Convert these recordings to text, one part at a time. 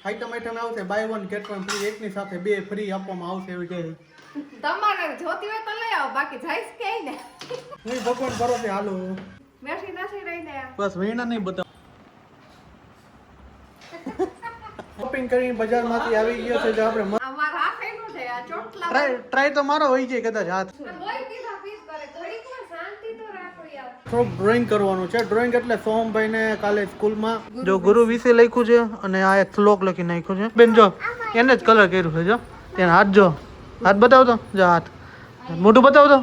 Item આવશે by 1 gate 1 free, એકની સાથે 2 ફ્રી આપવામાં આવશે એવી છે. તમારે જોતી હોય તો લઈ આવો, બાકી જઈશ કે ને હું ભગવાન ભરોસે હાલો. બેસી નથી રહીને બસ વેણા નહીં બતાવ. શોપિંગ કરીને બજારમાંથી આવી ગયો છે. જો આપણે અમાર હાથ એનું છે આ ચોટલા ટ્રાય તો મારો હોય છે કદાચ હાથ. હોય કીધા પીસ કરે, ઘડીક વાર શાંતિ તો રાખો યાર. થોડુંક ડ્રોઈંગ કરવાનું છે. ડ્રોઈંગ એટલે સોમભાઈ ને કાલે સ્કૂલમાં જો ગુરુ વિશે લખ્યું છે અને આ એક શ્લોક લખી નાખ્યો છે. બેન જો એને જ કલર કર્યું છે. જો તેને હાથ જો હાથ બતાવ તો, જો હાથ મોઢું બતાવ તો.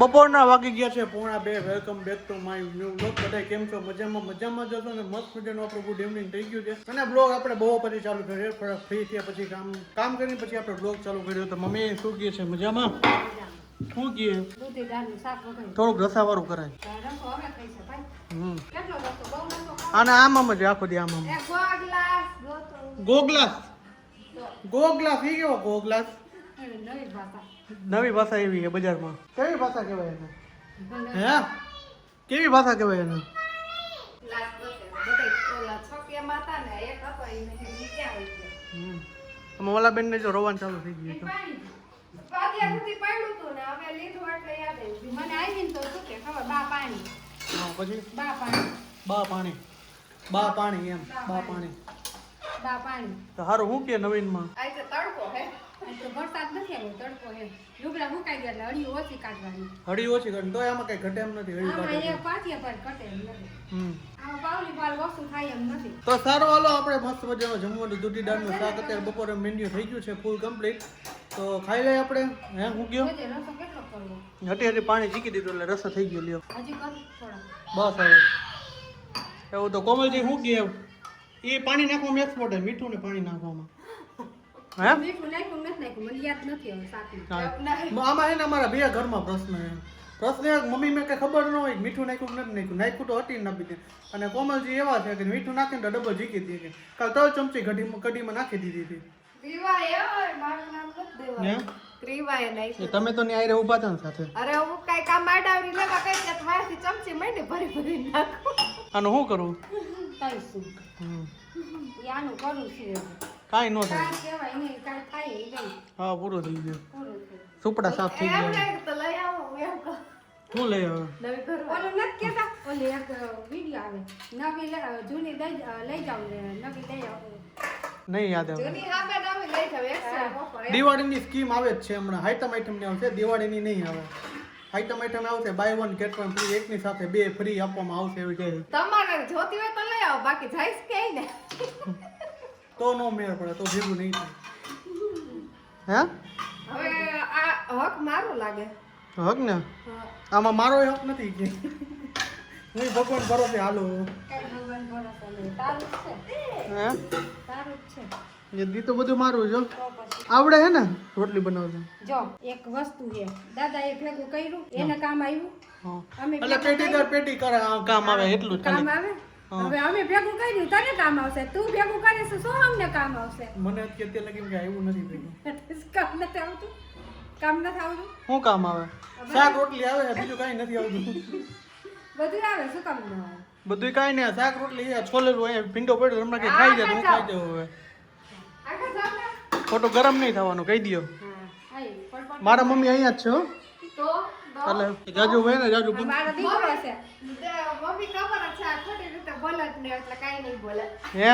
બપોરના વાગી ગયા છે 1:30. Welcome back to my new blog. બધા કેમ છો? મજામાં જશો ને મસ્ત મજાનું આપણું ગુડ ઇવનિંગ થઈ ગયું છે. અને બ્લોગ આપણે બહુ પછી ચાલુ કર્યો, થોડા ફ્રી થયા પછી કામ કરીને પછી આપણે બ્લોગ ચાલુ કર્યો. તો મમ્મી શું કહે છે? મજામાં? શું કહે? થોડુંક રસાવાળું કરાય. અને આમ જ આખો દી આમ ગોગલાસ ઈ કેવો ગોગલાસ? નવી ભાષા એવી છે બજારમાં. કેવી ભાષા કહેવાય એને? હે કેવી ભાષા કહેવાય એને? મોલા બેન ને જો રોવાનું ચાલુ થઈ ગયું છે. પછી બા પાણી એમ બા પાણી તો સારું. શું કે નવીનમાં? હળી ઓછી કાઢ તો આમાં કઈ ઘટે એમ નથી. તો સારું હાલો, આપણે મસ્ત મજાનું જમવાનું દૂધી દાળનું શાક અત્યારે બપોરે મેન્યુ થઈ ગયું છે ફૂલ કમ્પ્લીટ. તો ખાઈ લઈએ આપણે. હે હું ગયો હટી પાણી ચીકી દીધું એટલે રસો થઈ ગયો. લ્યો બસ હવે એવું તો કોમલજી શું કહે? એ પાણી નાખવામાં એક્સપોર્ટ છે, મીઠું ને પાણી નાખવામાં. હે આમાં છે ને અમારા બે ઘરમાં પ્રશ્ન મમ્મી મેં કઈ ખબર ન હોય મીઠું નાખ્યું નથી નાખ્યું તો હટી નાખી દે. અને કોમલજી એવા છે કે મીઠું નાખીને તો ડબલ જીકી દે કે કાલ 3 ચમચી કઢીમાં નાખી દીધી હતી. તમે તો ન્યાય ઉભા હતા ને સાથે. અરે હું કઈ કામ આડાવરી લેવા કઈ કે મારાથી ચમચી માંડી ભરી નાખું. આનું શું કરું? યાનું કરું છે કાઈ નો થાય. કાઈ કહેવાય નહીં, કાઈ થાય નહીં. હા પૂરો થઈ ગયો. સુપડા સાફ થઈ ગયા. એમ તો લઈ આવો એમ કહો. શું લઈ આવે? નવી ઘર ઓલું નથી કહેતા, ઓલી એક વિડિયો આવે નવી જૂની લઈ જાવ ને નવી લઈ આવો. નહીં યાદ આવે. જૂની હામે નવી લઈ જાવ એક્સ્ટ્રા ઓફર. દિવાળીની સ્કીમ આવે જ છે હમણાં. આઈટમ ની આવશે, દિવાળીની નહીં આવે. આઈટમ આવશે બાય 1 ગેટ 1 ફ્રી, એકની સાથે 2 ફ્રી આપવામાં આવશે એવી છે. તમારે જોતી હોય તો લઈ આવો, બાકી જઈશ કે ને તો નો મેળ પડે, તો ભેગું નહીં થાય. હવે આ હક મારો લાગે. હક ને આમાં મારો હક નથી કે હું ભગવાન ભરોસે હાલો. કઈ ભગવાન ભરોસે નહીં, તારું છે. હે તારું છે. એ દી તો બધું મારું જો આવડે હે ને રોટલી બનાવતા. જો એક વસ્તુ છે, દાદા એ ભેગું કર્યું એને કામ આવ્યું. અમે એટલે પેટી કરે કામ આવે એટલું જ કામ આવે. હવે અમે ભેગું કર્યું તને કામ આવશે, તું ભેગું કરીશ તો શું અમને કામ આવશે? મને અત્યારે લગી કે આવ્યું નથી ભેગું. કામ નથી આવતું. કામ નથી આવતું. શું કામ આવે? શાક રોટલી આવે, બીજું કઈ નથી આવતું. બધું આવે, શું કામ ન આવે? બધું કઈ નહીં. શાક રોટલી છોલેલું અહીંયા ભીંડો પડ્યો હમણાં કઈ ખાઈ જાય હું ખાઈ જાઉં. હવે ખોટું ગરમ નહીં થવાનું કહી દો. મારા મમ્મી અહીંયા જ છે હો. એટલે જાજુ હોય ને જાજુ મારો દીકરો છે. મમ્મી ખબર છે આ ખોટી રીતે બોલે જ નહીં એટલે કાઈ નહીં બોલે. હે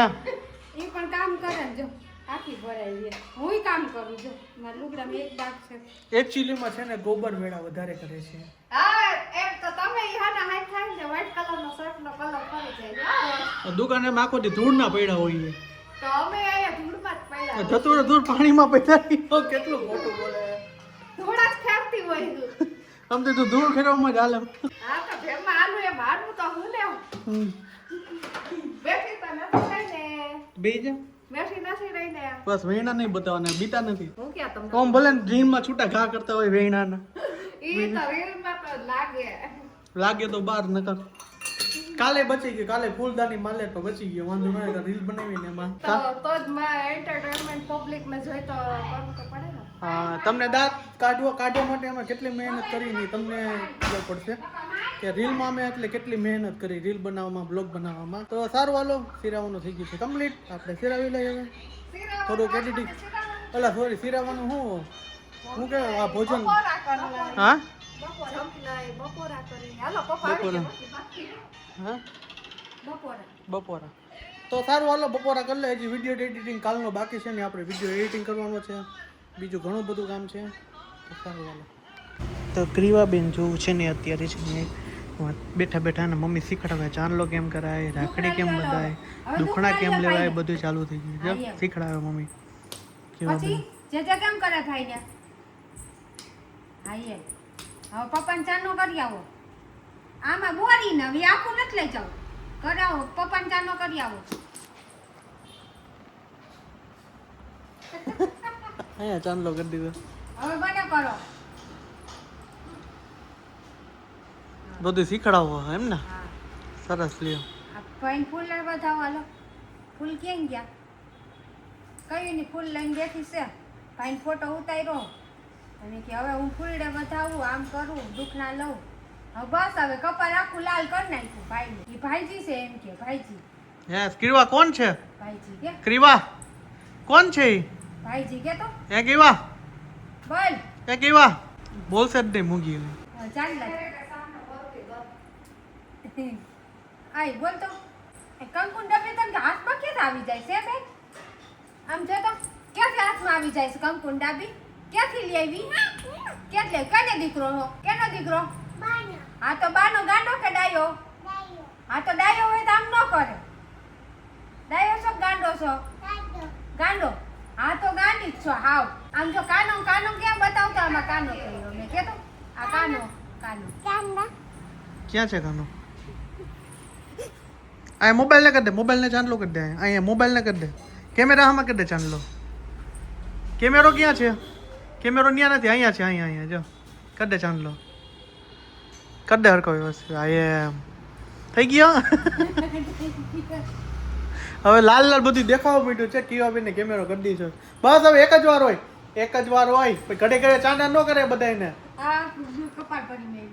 ઈ પણ કામ કરે ને જો આખી ભરાઈ છે. હુંય કામ કરું જો મારા લુગડામાં એક ડાઘ છે. એકચ્યુઅલીમાં છે ને ગોબર વેળા વધારે કરે છે. હા એમ તો તમે ઈ હાના હાઈ ખાઈ ને વ્હાઈટ કલરનો શર્ટનો કલર કરી જાય. દુકાને આખો દી ધૂળ ના પડ્યા હોય. તો અમે અહીંયા ધૂળમાં જ પડ્યા. ધૂળ પાણીમાં પડ્યા. કેટલું ખોટું બોલે. ધૂળ જ ખેરતી હોય તું. આમ તો તું ધૂળ ખેરવામાં જ હાલે. હા તો ભેમાં આનું એમ હારું તો હું લેવું. બેઠી તો નથી રહીને. બેજા બેઠી નથી રહીને. બસ વેણા નહીં બતાવવાના, બીતા નથી. હું ક્યાં તમને કોમ ભલે ડ્રીમમાં છૂટા ઘા કરતા હોય વેણાના. ઈ તો રીલમાં તો લાગે. લાગે તો બાર નકર કાલે બચી ગયું, કાલે ફૂલદાની માલે તો બચી ગયો, વાંધો નહીં. રીલ બનાવીને એમાં તો જ માં એન્ટરટેનમેન્ટ પબ્લિક માં જોઈ તો કરવું તો પડે ને. હા, તમને દાંત કાઢવા માટે અમે કેટલી મહેનત કરી ની તમને ખબર પડશે કે રીલમાં અમે એટલે કેટલી મહેનત કરી રીલ બનાવવામાં, બ્લોગ બનાવવામાં. તો સારું, હાલો સિરાવાનું થઈ ગયું છે કમ્પ્લીટ. આપણે સિરાવી લઈએ હવે થોડુંક એડિટિંગ. ઓલા સોરી, સિરાવાનું હું કે આ ભોજન. હા બપોરા. તો સારું, હાલો બપોરા કરી લે. હજી વિડીયો એડિટિંગ કાલનો બાકી છે ને, આપણે વિડીયો એડિટિંગ કરવાનો છે, બીજું ઘણું બધું કામ છે. તો સારું, હાલો. તો ક્રીવાબેન જોવું છે ને અત્યારે છે ને બેઠા બેઠા ને મમ્મી શીખડાવે, ચાંદલો કેમ કરાય, રાખડી કેમ બધાય, દુખણા કેમ લેવાય, બધું ચાલુ થઈ ગયું. જો શીખડાવે મમ્મી. પછી જે કેમ કરે ભાઈ ને આઈએ હવે પપ્પાને ચાનો કરી આવો. આમાં બોરી ને હવે આખું નથી લઈ જાવ, કરાવો પપ્પાને ચાનો કરી આવો. અહીંયા ચાંદલો કરી દીધો. હવે બને કરો બધું શીખડાવો એમ ને. હા સરસ લ્યો. આ ભાઈ ફૂલ બતાવો. હાલો ફૂલ ક્યાં ગયા? કયું ની ફૂલ લઈને બેઠી છે. ભાઈ ફોટો ઉતાર્યો અને કે હવે હું ફૂલડે બતાવું, આમ કરું, દુખના લઉં. હવે બસ હવે કપાળ આખું લાલ કરી નાખ્યું ભાઈ. એ ભાઈજી છે એમ કે ભાઈજી. યસ, ક્રીવા કોણ છે? ભાઈજી કે ક્રીવા કોણ છે? ભાઈજી કે તો એ ક્રીવા, બોલ એ ક્રીવા બોલશે જ નહીં મૂંગી. ચાલ લે આઈ બોલ તો. કંકુન ડબ્બે તને હાથમાં ક્યાંથી આવી જાય છે બેન? આમ જો તો ક્યાંથી હાથમાં આવી જાય છે કંકુન ડાબી? ક્યાંથી લઈ આવી? ક્યાંથી કને દીકરો હો? કેનો દીકરો? હા તો બાનો ગાંડો કે ડાયો? હા તો ડાયો હોય તો આમ ન કરે. ડાયો છો ગાંડો છો? ગાંડો. હા તો ગાંડી જ છો હાવ. આમ જો કાનો કાનો ક્યાં બતાવતો? આમાં કાનો કર્યો મેં કેતો. આ કાનો કાનો ક્યાં છે કાનો? આ મોબાઈલ ને કરી દે, મોબાઈલ ને ચાંદલો કરી દે. અહીંયા મોબાઈલ ને કરી દે, કેમેરા આમાં કરી દે ચાંદલો. કેમેરો ક્યાં છે? કેમેરો ત્યાં નથી, અહીંયા છે. અહીંયા જો કરી દે ચાંદલો, કરી દે હરકો વ્યવસ્થિત. આ એમ થઈ ગયો. હવે લાલ લાલ બધું દેખાવા માંડ્યું છે. કીવાબેન ને કેમેરો કરી દીધો. બસ હવે એક જ વાર હોય, એક જ વાર હોય. ઘડે ઘડે ચાંદા ન કરે બધાને. આ કપાળ પડી મેં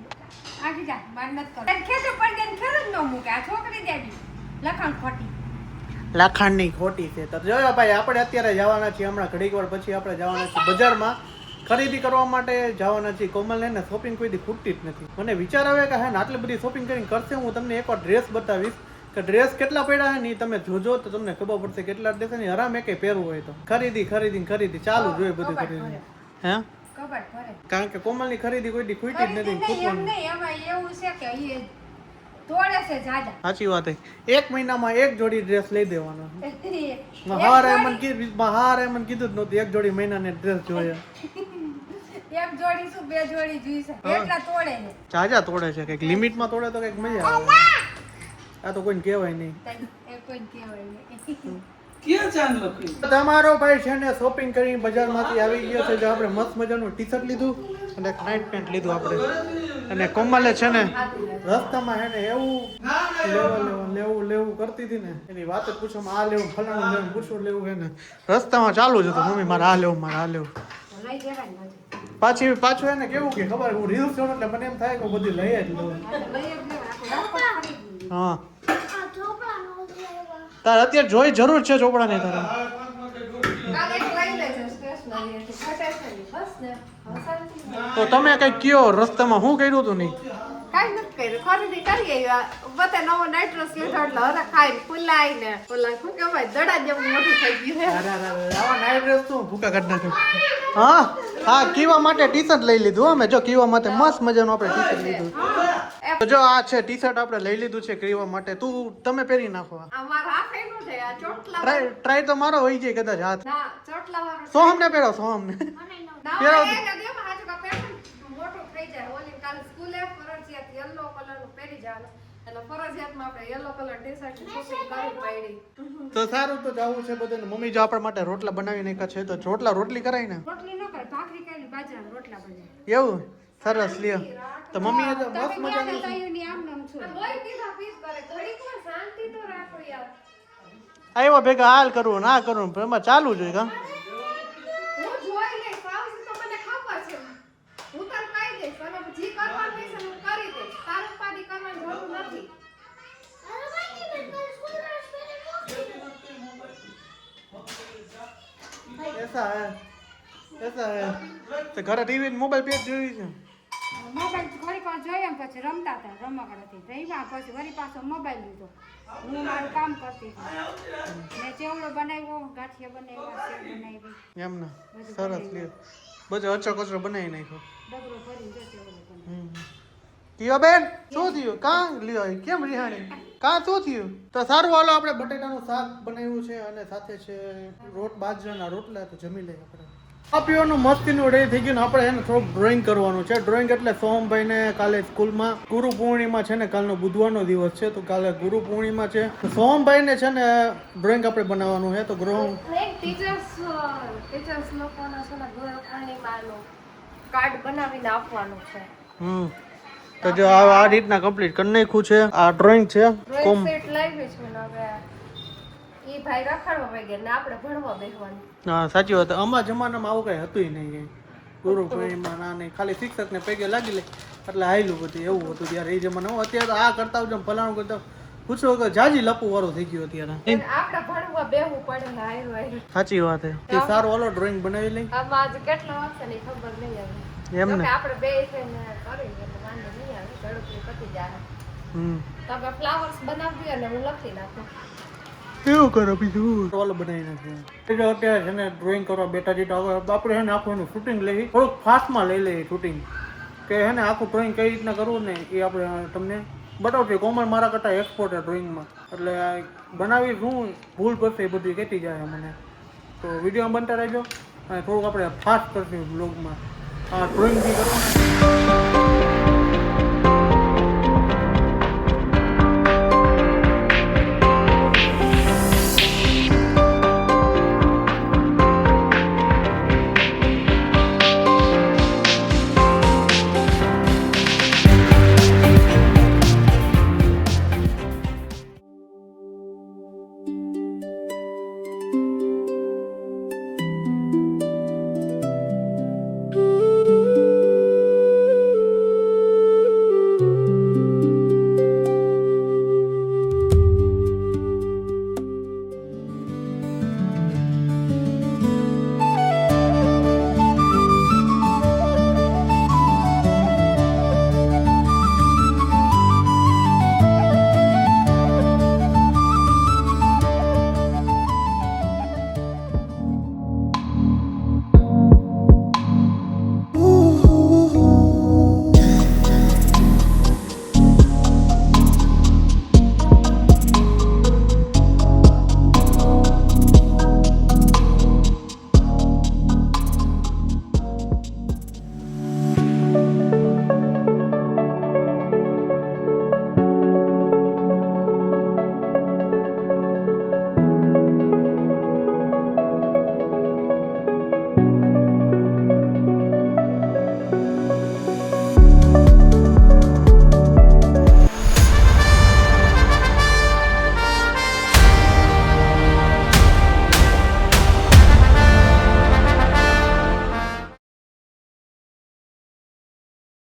આગી જા માર નત કર. ખેતો પર ગઈ ખેર જ ન મૂકે. આ છોકરી દેવી લખાણ ખોટી. લાખાણની ખોટી છે. તો જોયો ભાઈ, આપણે અત્યારે જવાના છીએ હમણાં ઘડીક વાર પછી આપણે જવાના છીએ બજારમાં ખરીદી કરવા માટે જવાના છીએ. કોમલ ને શોપિંગ કોઈ દી ખૂટતી જ નથી. મને વિચાર આવે કે હા આટલી બધી શોપિંગ કરીને કરશે. હું તમને એકવાર ડ્રેસ બતાવીશ કે ડ્રેસ કેટલા પડ્યા છે ને તમે જોજો તો તમને ખબર પડશે કેટલા ડ્રેસ ને આરામ એકે પહેરવું હોય તો. ખરીદી ખરીદી ખરીદી ચાલુ જોઈએ બધું ખરીદી. હે કપાળ ભરે. કારણ કે કોમલની ખરીદી કોઈ દી ખૂટી જ નથી. એમ ખૂટવાનું નહીં, એમાં એવું છે કે એ તોડે છે જાજા. સાચી વાત છે. એક મહિનામાં એક જોડી ડ્રેસ લઈ દેવાનો. એક હારે મને કીધું જ નહોતું એક જોડી મહિનાને ડ્રેસ જોઈએ. જોડી શું બે જોડી જોઈ છે એટલા તોડે છે. જાજા તોડે છે. કઈક લિમિટમાં તોડે તો કઈક મજા આવે. આ તો કોઈને કહેવાય નહીં. એ કોઈ કહેવાય નહીં. તમારો ભાઈ છે ને શોપિંગ કરી બજારમાંથી આવી ગયો છે. જો આપણે મસ્ત મજાનું ટી શર્ટ લીધું અને એક નાઇટ પેન્ટ લીધું આપણે. અને કોમલે છે ને રસ્તામાં છે ને એવું લેવું કરતી હતી ને એની વાત જ પૂછો. આ લેવું, ફલાણું લેવું, પૂછવું લેવું છે ને રસ્તામાં ચાલુ જ હતું. મમ્મી મારે આ લેવું, મારે આ લેવું. લઈ જવાય નથી. પાછું એને કેવું કે ખબર હું રીલ્સ જોઉં એટલે મને એમ થાય કે બધી લઈ જ લઉં. હા તારે અત્યારે જોઈ જરૂર છે ચોપડાની તારે. તો તમે કઈ કયો રસ્તામાં શું કર્યું હતું નહીં? કાઈ નથી કર્યું. ખરીદી કરી આવ્યા. બધા નવો નાઈટ ડ્રેસ લીધો એટલે હવે ખાઈને ફૂલાઈને ઓલા શું કહેવાય દડા જેવું મોટું થઈ ગયું છે. આવા નાઈટ ડ્રેસ તું ભૂકા કાઢ નાખ્યો. હા કીવા માટે ટી શર્ટ લઈ લીધું. અમે જો કીવા માટે મસ્ત મજાનું આપણે ટી શર્ટ લીધું. તો જો આ છે ટી શર્ટ આપણે લઈ લીધું છે કીવા માટે. તમે પહેરી નાખો. અમારા હાથ એનું છે આ ચોટલા. ટ્રાય તો મારો હોય છે કદાચ હાથ. ના ચોટલા વાળો. સોહમ ને પહેરો, સોહમ ને પહેરો. મોટું થઈ જાય. ઓલી કાલ સ્કૂલે ફરજિયાત યલો કલરનું પહેરી જવાનું. એટલે ફરજિયાતમાં આપણે yellow colour T shirt shopping કરવી પડી. તો સારું, તો જવું છે બધું. મમ્મી જો આપણા માટે રોટલા બનાવી નાખ્યા છે તો રોટલી કરાય ને. રોટલી ન કરે, ભાખરી કરી બાજરાના રોટલા બને. એવું સરસ લ્યો તો મમ્મીએ તો મસ્ત તમે મજાનું ક્યાં થયું ને આમ નામ છું લોહી પીધા પીસ કરે ઘડીક વાર શાંતિ તો રાખો યાર આવ્યા ભેગા હાલ કરવું ના કરવું પણ એમાં ચાલુ જોઈએ કામ હું જોઈ લઈશ આવશે તો મને ખબર છે હું તને કહી દઈશ અને જે કરવાનું છે હું કરી દઈશ તારું ઉપાધિ કરવાની જરૂર નથી ऐसा है तो ઘરે ટીવી મોબાઈલ પેજ જોઈ છે મોબાઈલ ઘડી વાર જોઈએ પછી રમતા હતા રમકડાથી રમ્યા પછી વળી પાછો મોબાઈલ લીધો હું મારું કામ કરતી હતી મેં ચેવડો બનાવ્યો ગાંઠિયા બનાવ્યા સેવ બનાવી એમ ને સરસ લ્યો બધો અચો કચરો બનાવી નાખ્યો ડબરો ભરી જો ચેવડો બનાવ્યો કયો બેન શું થયું કાં લ્યો કેમ રિહાણી કાં શું થયું તો સારું હાલો આપણે બટેટાનું શાક બનાવ્યું છે અને સાથે છે બાજરાના રોટલા તો જમી લઈએ આપણે આ પીવાનું મસ્તીનું રેડી થઈ ગયું ને આપણે એને થોડુંક ડ્રોઈંગ કરવાનું છે ડ્રોઈંગ એટલે સોમભાઈને કાલે સ્કૂલમાં ગુરુ પૂર્ણિમા છે ને કાલનો બુધવારનો દિવસ છે તો કાલે ગુરુ પૂર્ણિમા છે તો સોમભાઈને છે ને ડ્રોઈંગ આપણે બનાવવાનું છે તો ટીચર્સ લોકોના છે ને ગુરુ પૂર્ણિમાનું કાર્ડ બનાવીને આપવાનું છે તો જો આ રીતના કમ્પ્લીટ કરી નાખ્યું છે આ ડ્રોઈંગ છે ડ્રોઈંગ સેટ લાવી છે ને હવે ઈ ભાઈ રખડવા વઈ ગયા ને આપણે ભણવા બેસવાનું હા સાચી વાત અમારા જમાનામાં આવું કઈ હતું નહીં કઈ ગુરુ પૂર્ણિમા ના નહીં ખાલી શિક્ષકને પૈકે લાગી લે એટલે આયલું બધું એવું હતું ત્યારે એ જમાનામાં અત્યારે તો આ કરતા આવજો ફલાણું કરતા પૂછો કે જાજી લપુ વાળું થઈ ગયું અત્યારે આપણે ભણવા બેહવું પડે ને આયરું સાચી વાત છે કે સારું હાલો ડ્રોઈંગ બનાવી લઈ આમાં આજ કેટલો વાગશે ને ખબર નહીં આવે એમ ને આપણે બે થઈને કરી એટલે વાંધો નહીં આવે ઝડપથી પતી જાય તમે ફ્લાવર્સ બનાવી અને હું લખી નાખું કેવું કરો બીજું વાલો બનાવી નાખ્યું એટલે અત્યારે છે ને ડ્રોઈંગ કરવા બેઠા જઈએ તો હવે આપણે છે ને આખું એનું શૂટિંગ લઈ થોડુંક ફાસ્ટમાં લઈ લઈએ શૂટિંગ કે છે ને આખું ડ્રોઈંગ કઈ રીતના કરવું ને એ આપણે તમને બતાવશે કોમલ મારા કરતાં એક્સપોર્ટ છે ડ્રોઈંગમાં એટલે બનાવી શું ભૂલ પડશે એ બધી કહેતી જાય મને તો વિડીયો બનતા રહેજો અને થોડુંક આપણે ફાસ્ટ કરશું બ્લોગમાં આ ડ્રોઈંગ બી કરવાનું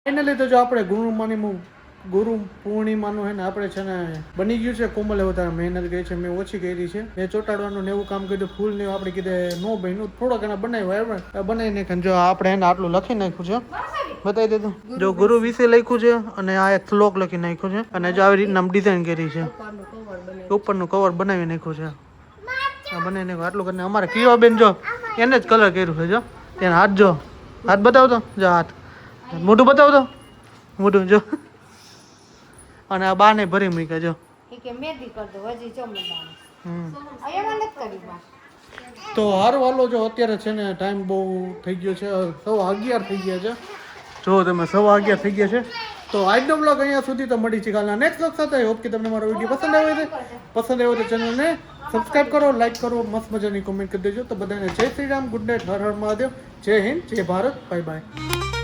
ફાઇનલી તો જો આપણે ગુરુ પૂર્ણિમાનું છે ને આપણે છે ને બની ગયું છે કોમલે વધારે મહેનત કરી છે મેં ઓછી કરી છે મેં ચોટાડવાનું ને એવું કામ કર્યું ફૂલ ને આપણે કીધે નો બન્યું થોડા ઘણા બનાવ્યું બનાવી નાખ્યું જો આપણે એને આટલું લખી નાખ્યું છે બતાવી દેતો જો ગુરુ વિશે લખ્યું છે અને આ એક શ્લોક લખી નાખ્યો છે અને જો આવી રીતના ડિઝાઇન કરી છે ઉપરનું કવર બનાવી નાખ્યું છે આ બનાવી નાખ્યું આટલું કરીને અમારે કીવા બેન જો એને જ કલર કર્યું છે જો એને હાથ જો હાથ બતાવતો જો હાથ મોઢું બતાવતો મોઢું જો અને આ બાને ભરી મૂક્યા જો કે મેદી કર દો હજી જમવાનું અહીંયા નથી કરી બા તો હારું હાલો જો અત્યારે છે ને ટાઈમ બહુ થઈ ગયો છે 11:15 થઈ ગયા છે જો તમે 11:15 થઈ ગયા છે તો આજનો બ્લોગ અહીંયા સુધી તો મળી છે કાલના નેક્સ્ટ બ્લોગ સાથે હોપ કે તમને મારો વિડીયો પસંદ આવ્યો તો ચેનલને સબસ્ક્રાઇબ કરો લાઈક કરો મસ્ત મજાની કોમેન્ટ કરી દેજો તો બધાને જય શ્રી રામ ગુડ નાઇટ હર હર મહાદેવ જય હિન્દ જય ભારત બાય બાય